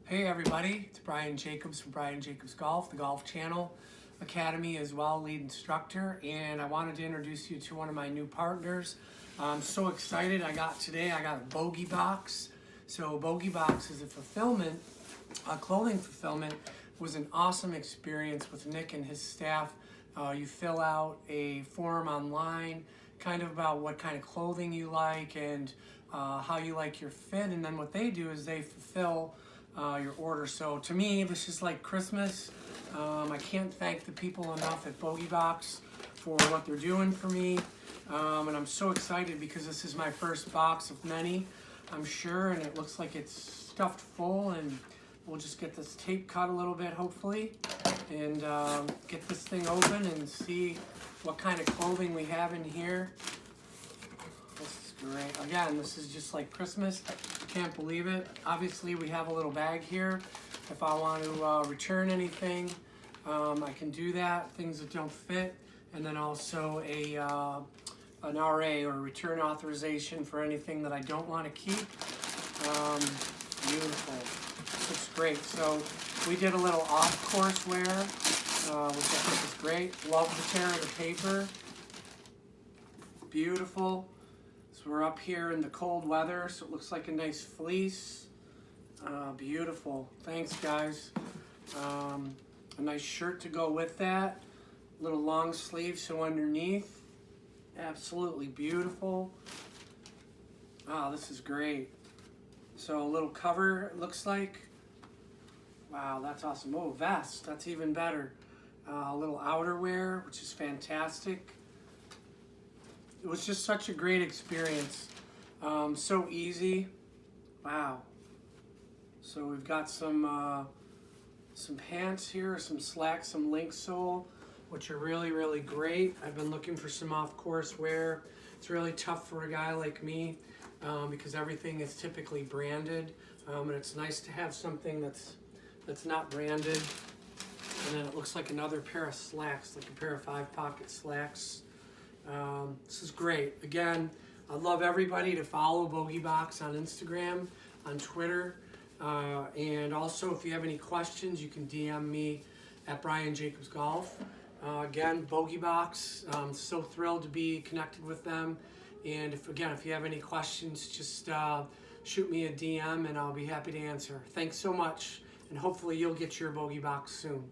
Hey everybody, it's Brian Jacobs from Brian Jacobs Golf, the Golf Channel Academy as well, lead instructor, and I wanted to introduce you to one of my new partners. I'm so excited. I got a Bogeybox. So Bogeybox is a clothing fulfillment. It was an awesome experience with Nick and his staff. You fill out a form online, kind of about what kind of clothing you like and how you like your fit, and then what they do is they fulfill your order. So to me, this is like Christmas. I can't thank the people enough at Bogeybox for what they're doing for me. And I'm so excited because this is my first box of many, I'm sure, and it looks like it's stuffed full, and we'll just get this tape cut a little bit, hopefully, and get this thing open and see what kind of clothing we have in here. This is great. Again, this is just like Christmas. Can't believe it. Obviously, we have a little bag here. If I want to return anything, I can do that. Things that don't fit, and then also an RA or return authorization for anything that I don't want to keep. Beautiful. Looks great. So we did a little off-course wear, which I think is great. Love the tear of the paper. Beautiful. So we're up here in the cold weather, so it looks like a nice fleece. Beautiful. Thanks, guys. A nice shirt to go with that. Little long sleeve, so underneath. Absolutely beautiful. Oh, this is great. So a little cover, it looks like. Wow, that's awesome. Oh, vest, that's even better. A little outerwear, which is fantastic. It was just such a great experience. So easy. Wow. So we've got some pants here, some slacks, some link sole, which are really, really great. I've been looking for some off-course wear. It's really tough for a guy like me because everything is typically branded, and it's nice to have something that's not branded. And then it looks like another pair of slacks, like a pair of 5-pocket slacks. This is great. Again, I'd love everybody to follow Bogeybox on Instagram, on Twitter, and also if you have any questions, you can DM me at Brian Jacobs Golf. Again, Bogeybox, so thrilled to be connected with them. And if you have any questions, just shoot me a DM and I'll be happy to answer. Thanks so much, and hopefully you'll get your Bogeybox soon.